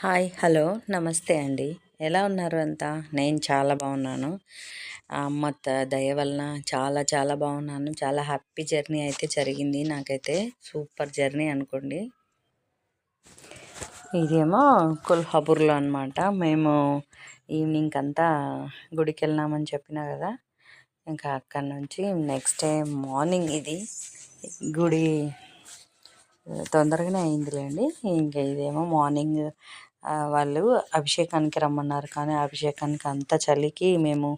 Hi hello నమస్తే అండి. ఎలా ఉన్నారు అంతా? నేను చాలా బాగున్నాను. ఆ అమ్మ దయ వలన చాలా చాలా బాగున్నాను. చాలా హ్యాపీ జర్నీ అయితే జరిగింది నాకైతే. సూపర్ జర్నీ అనుకోండి. ఇదేమో కొల్హాపూర్లో అనమాట. మేము ఈవినింగ్ అంతా గుడికి వెళ్ళినామని చెప్పినా కదా. ఇంకా అక్కడి నుంచి నెక్స్ట్ డే మార్నింగ్ ఇది గుడి తొందరగానే అయిందిలేండి. ఇంకా ఇదేమో మార్నింగ్ వాళ్ళు అభిషేకానికి రమ్మన్నారు, కానీ అభిషేకానికి అంత చలికి మేము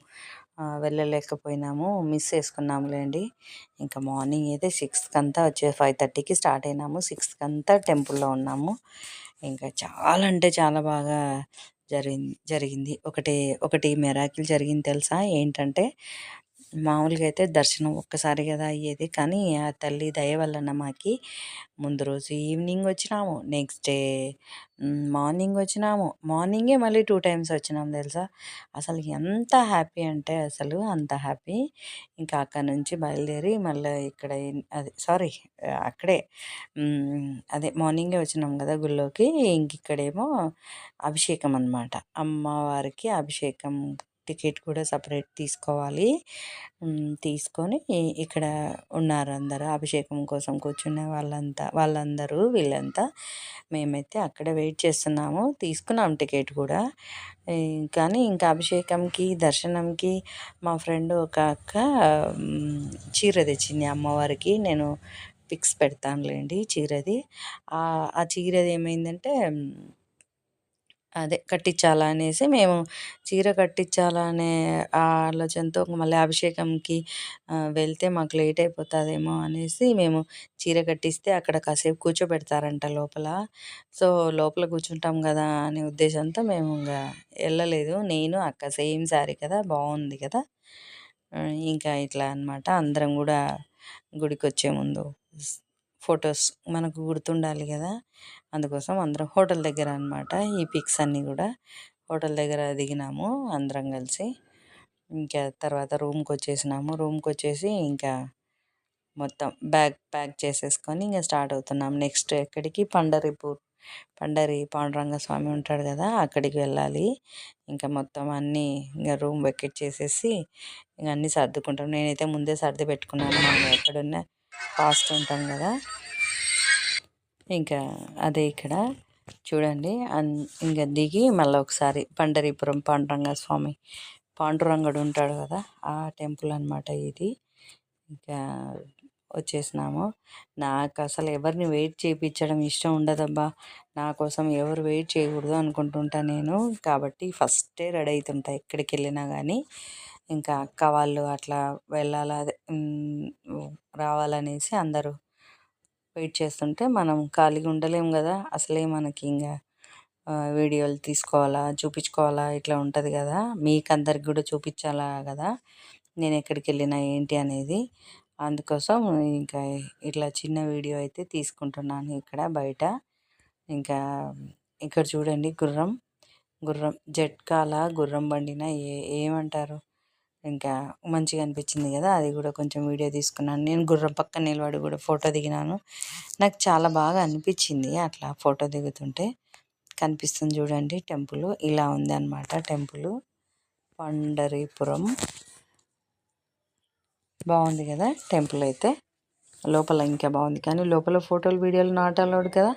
వెళ్ళలేకపోయినాము, మిస్ చేసుకున్నాములేండి. ఇంకా మార్నింగ్ అయితే 6కి అంతా 5:30కి స్టార్ట్ అయినాము. 6కి అంతా టెంపుల్లో ఉన్నాము. ఇంకా చాలా అంటే చాలా బాగా జరిగింది. ఒకటి మిరాకిల్ జరిగింది తెలుసా? ఏంటంటే మామూలుగా అయితే దర్శనం ఒక్కసారి కదా అయ్యేది, కానీ ఆ తల్లి దయ వలన మాకి ముందు రోజు ఈవినింగ్ వచ్చినాము, నెక్స్ట్ డే మార్నింగ్ వచ్చినాము, మార్నింగే మళ్ళీ 2 టైమ్స్ వచ్చినాము తెలుసా. అసలు ఎంత హ్యాపీ అంటే అసలు అంత హ్యాపీ. ఇంకా అక్కడ నుంచి బయలుదేరి మళ్ళీ ఇక్కడ సారీ అక్కడే అదే మార్నింగే వచ్చినాం కదా గుళ్ళోకి. ఇంక ఇక్కడేమో అభిషేకం అనమాట. అమ్మవారికి అభిషేకం టికెట్ కూడా సపరేట్ తీసుకోవాలి. తీసుకొని ఇక్కడ ఉన్నారు అందరూ అభిషేకం కోసం కూర్చునే వాళ్ళందరూ వీళ్ళంతా. మేమైతే అక్కడ వెయిట్ చేస్తున్నాము, తీసుకున్నాం టికెట్ కూడా. కానీ ఇంకా అభిషేకంకి దర్శనంకి మా ఫ్రెండ్ ఒక అక్క చీర తెచ్చింది అమ్మవారికి. నేను పిక్స్ పెడతానులేండి చీరది. ఆ చీరది ఏమైందంటే అదే కట్టించాలా అనేసి మేము చీర కట్టించాలా అనే ఆలోచనతో మళ్ళీ అభిషేకంకి వెళ్తే మాకు లేట్ అయిపోతుందేమో అనేసి మేము చీర కట్టిస్తే అక్కడ కాసేపు కూర్చోబెడతారంట లోపల. సో లోపల కూర్చుంటాం కదా అనే ఉద్దేశంతో మేము ఇంకా వెళ్ళలేదు. నేను అక్క సేమ్ శారీ కదా, బాగుంది కదా. ఇంకా ఇట్లా అనమాట. అందరం కూడా గుడికి వచ్చే ముందు ఫొటోస్ మనకు గుర్తుండాలి కదా, అందుకోసం అందరం హోటల్ దగ్గర అనమాట. ఈ పిక్స్ అన్నీ కూడా హోటల్ దగ్గర దిగినాము అందరం కలిసి. ఇంకా తర్వాత రూమ్కి వచ్చేసి ఇంకా మొత్తం బ్యాగ్ ప్యాక్ చేసేసుకొని ఇంకా స్టార్ట్ అవుతున్నాం. నెక్స్ట్ ఎక్కడికి? పాండురంగ స్వామి ఉంటాడు కదా, అక్కడికి వెళ్ళాలి. ఇంకా మొత్తం అన్నీ ఇంకా రూమ్ వెకెట్ చేసేసి ఇంకా అన్నీ సర్దుకుంటాం. నేనైతే ముందే సర్ది పెట్టుకున్నాను, మనం ఎక్కడున్నా ఫాస్ట్ ఉంటాం కదా. ఇంకా అదే ఇక్కడ చూడండి. ఇంకా దిగి మళ్ళీ ఒకసారి పాండురంగడు ఉంటాడు కదా, ఆ టెంపుల్ అనమాట ఇది. ఇంకా వచ్చేసినాము. నాకు అసలు ఎవరిని వెయిట్ చేయించడం ఇష్టం ఉండదబ్బా. నా కోసం ఎవరు వెయిట్ చేయకూడదు అనుకుంటుంటా నేను. కాబట్టి ఫస్టే రెడీ అవుతుంటా ఎక్కడికి వెళ్ళినా కానీ. ఇంకా అక్క వాళ్ళు అట్లా వెళ్ళాలా రావాలనేసి అందరూ వెయిట్ చేస్తుంటే మనం ఖాళీగా ఉండలేం కదా. అసలే మనకి ఇంకా వీడియోలు తీసుకోవాలా, చూపించుకోవాలా, ఇట్లా ఉంటుంది కదా. మీకు అందరికి కూడా చూపించాలా కదా నేను ఎక్కడికి వెళ్ళినా ఏంటి అనేది. అందుకోసం ఇంకా ఇట్లా చిన్న వీడియో అయితే తీసుకుంటున్నాను ఇక్కడ బయట. ఇంకా ఇక్కడ చూడండి గుర్రం జట్కాల గుర్రం బండిన ఏమంటారు. ఇంకా మంచిగా అనిపించింది కదా, అది కూడా కొంచెం వీడియో తీసుకున్నాను. నేను గుర్రం పక్కన నిలబడి కూడా ఫోటో దిగినాను. నాకు చాలా బాగా అనిపించింది అట్లా ఫోటో దిగుతుంటే. కనిపిస్తుంది చూడండి టెంపుల్, ఇలా ఉంది అనమాట టెంపుల్. పండరీపురం బాగుంది కదా టెంపుల్ అయితే. లోపల ఇంకా బాగుంది, కానీ లోపల ఫోటోలు వీడియోలు నాట్ అలౌడ్ కదా.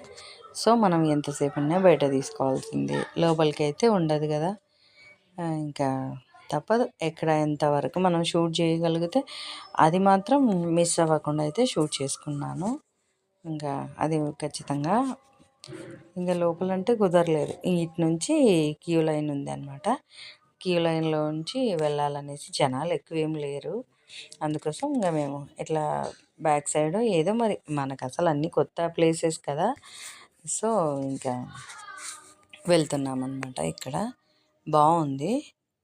సో మనం ఎంతసేపు ఉన్నా బయట తీసుకోవాల్సింది, లోపలికి అయితే ఉండదు కదా. ఇంకా తప్పదు, ఎక్కడ ఎంతవరకు మనం షూట్ చేయగలిగితే అది మాత్రం మిస్ అవ్వకుండా అయితే షూట్ చేసుకున్నాను. ఇంకా అది ఖచ్చితంగా. ఇంకా లోపలంటే కుదరలేదు, ఇటు నుంచి క్యూ లైన్ ఉంది అనమాట. క్యూ లైన్లో నుంచి వెళ్ళాలనేసి జనాలు ఎక్కువ ఏం లేరు. అందుకోసం ఇంకా మేము ఇట్లా బ్యాక్ సైడ్ ఏదో మరి మనకు అసలు అన్నీ కొత్త ప్లేసెస్ కదా. సో ఇంకా వెళ్తున్నాం అనమాట. ఇక్కడ బాగుంది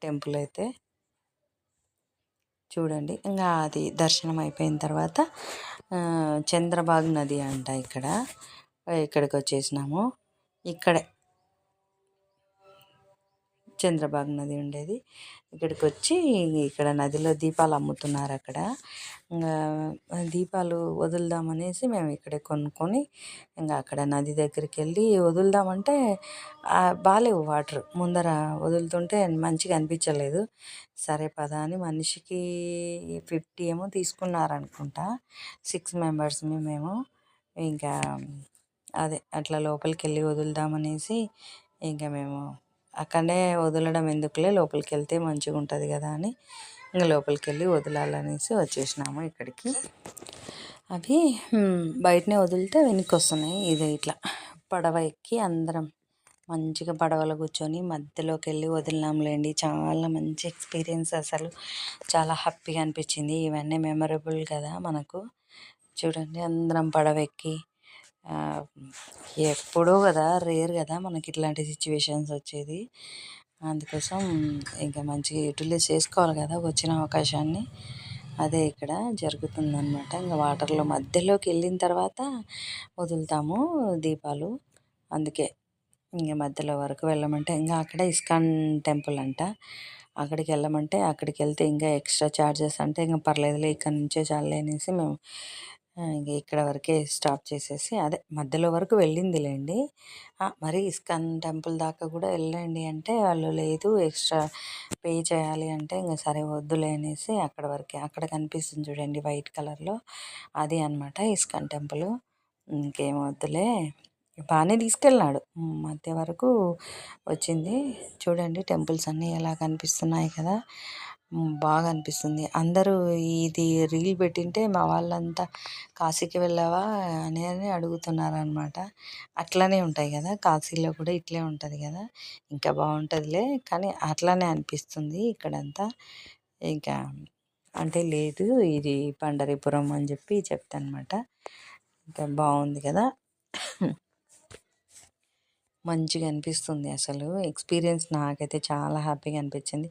టెంపుల్ అయితే చూడండి. ఇంకా అది దర్శనం అయిపోయిన తర్వాత చంద్రబాగ్ నది అంట ఇక్కడికి వచ్చేసినాము. ఇక్కడే చంద్రబాగ్ నది ఉండేది. ఇక్కడికి వచ్చి ఇక్కడ నదిలో దీపాలు అమ్ముతున్నారు అక్కడ. దీపాలు వదులుదామనేసి మేము ఇక్కడే కొనుక్కొని ఇంకా అక్కడ నది దగ్గరికి వెళ్ళి వదులుదామంటే బాలేవు వాటర్. ముందర వదులుతుంటే మంచిగా అనిపించలేదు. సరే పదా అని మనిషికి 50 ఏమో తీసుకున్నారనుకుంటా. 6 మెంబర్స్ మేము. ఇంకా అదే అట్లా లోపలికి వెళ్ళి వదులుదామనేసి ఇంకా మేము అక్కడనే వదలడం ఎందుకులే, లోపలికి వెళ్తే మంచిగా ఉంటుంది కదా అని ఇంకా లోపలికి వెళ్ళి వదలాలనేసి వచ్చేసినాము ఇక్కడికి. అవి బయటనే వదిలితే వెనక్కి వస్తున్నాయి. ఇది ఇట్లా పడవ ఎక్కి అందరం మంచిగా పడవలో కూర్చొని మధ్యలోకి వెళ్ళి వదిలినాంలేండి. చాలా మంచి ఎక్స్పీరియన్స్, అసలు చాలా హ్యాపీగా అనిపించింది. ఇవన్నీ మెమరబుల్ కదా మనకు. చూడండి అందరం పడవ ఎక్కి ఎప్పుడో కదా, రేర్ కదా మనకి ఇట్లాంటి సిచ్యువేషన్స్ వచ్చేది. అందుకోసం ఇంకా మంచిగా యూటిలైజ్ చేసుకోవాలి కదా వచ్చిన అవకాశాన్ని. అదే ఇక్కడ జరుగుతుందన్నమాట. ఇంకా వాటర్లో మధ్యలోకి వెళ్ళిన తర్వాత వదులుతాము దీపాలు. అందుకే ఇంకా మధ్యలో వరకు వెళ్ళమంటే ఇంకా అక్కడ ఇస్కాన్ టెంపుల్ అంట. అక్కడికి వెళ్ళమంటే అక్కడికి వెళ్తే ఇంకా ఎక్స్ట్రా ఛార్జెస్ అంటే ఇంకా పర్లేదులే ఇక్కడ నుంచే చాలే అనేసి మేము ఇంక ఇక్కడ వరకే స్టాప్ చేసేసి అదే మధ్యలో వరకు వెళ్ళిందిలేండి. మరి ఇస్కాన్ టెంపుల్ దాకా కూడా వెళ్ళండి అంటే వాళ్ళు లేదు ఎక్స్ట్రా పే చేయాలి అంటే ఇంకా సరే వద్దులే అనేసి అక్కడ వరకే. అక్కడ కనిపిస్తుంది చూడండి వైట్ కలర్లో, అది అనమాట ఇస్కాన్ టెంపుల్. ఇంకేం వద్దులే, బాగానే తీసుకెళ్ళినాడు. మధ్య వరకు వచ్చింది. చూడండి టెంపుల్స్ అన్నీ ఎలా కనిపిస్తున్నాయి కదా, బాగా అనిపిస్తుంది. అందరూ ఇది రీల్ పెట్టింటే మా వాళ్ళంతా కాశీకి వెళ్ళావా అని అడుగుతున్నారనమాట. అట్లానే ఉంటాయి కదా, కాశీలో కూడా ఇట్లే ఉంటుంది కదా, ఇంకా బాగుంటుందిలే కానీ అట్లానే అనిపిస్తుంది ఇక్కడంతా. ఇంకా అంటే లేదు ఇది పండరీపురం అని చెప్పి చెప్తానమాట. ఇంకా బాగుంది కదా, మంచిగా అనిపిస్తుంది. అసలు ఎక్స్పీరియన్స్ నాకైతే చాలా హ్యాపీగా అనిపించింది.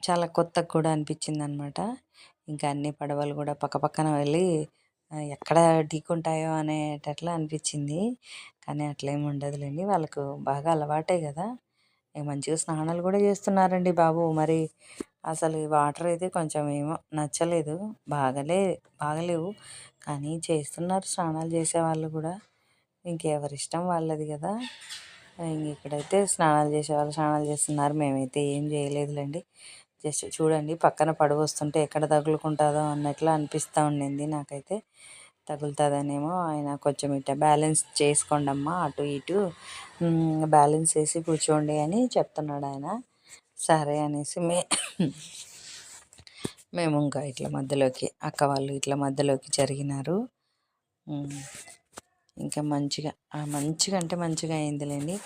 చాలా కొత్తగా కూడా అనిపించింది అనమాట. ఇంకా అన్ని పడవలు కూడా పక్కపక్కన వెళ్ళి ఎక్కడ ఢీకుంటాయో అనేటట్లా అనిపించింది. కానీ అట్లేమి ఉండదులేండి, వాళ్ళకు బాగా అలవాటే కదా. మంచిగా స్నానాలు కూడా చేస్తున్నారండి బాబు. మరి అసలు ఈ వాటర్ అయితే కొంచెం ఏమో నచ్చలేదు, బాగలేవు కానీ చేస్తున్నారు స్నానాలు చేసేవాళ్ళు కూడా. ఇంకెవరిష్టం వాళ్ళది కదా. ఇక్కడైతే స్నానాలు చేసేవాళ్ళు స్నానాలు చేస్తున్నారు, మేమైతే ఏం చేయలేదులేండి. జస్ట్ చూడండి పక్కన పడవ వస్తుంటే ఎక్కడ తగులుకుంటుందో అన్నట్లు అనిపిస్తూ ఉండింది నాకైతే. తగులుతుందనేమో. ఆయన కొంచెం ఇట్లా బ్యాలెన్స్ చేసుకోండి అమ్మా, అటు ఇటు బ్యాలెన్స్ చేసి కూర్చోండి అని చెప్తున్నాడు ఆయన. సరే అనేసి మేము ఇంకా ఇట్లా మధ్యలోకి అక్క వాళ్ళు ఇట్లా మధ్యలోకి జరిగినారు. ఇంకా మంచిగా అంటే మంచిగా అయిందిలేండి.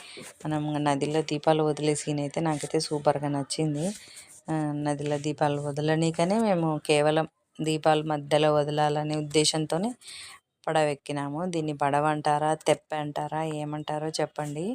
మనం నదిలో దీపాలు వదిలే సీన్ అయితే నాకైతే సూపర్గా నచ్చింది. నదిలో దీపాలు వదలనీకనే మేము కేవలం దీపాలు మధ్యలో వదలాలనే ఉద్దేశంతోనే పడవ ఎక్కినాము. దీన్ని పడవ అంటారా తెప్ప అంటారా ఏమంటారో చెప్పండి.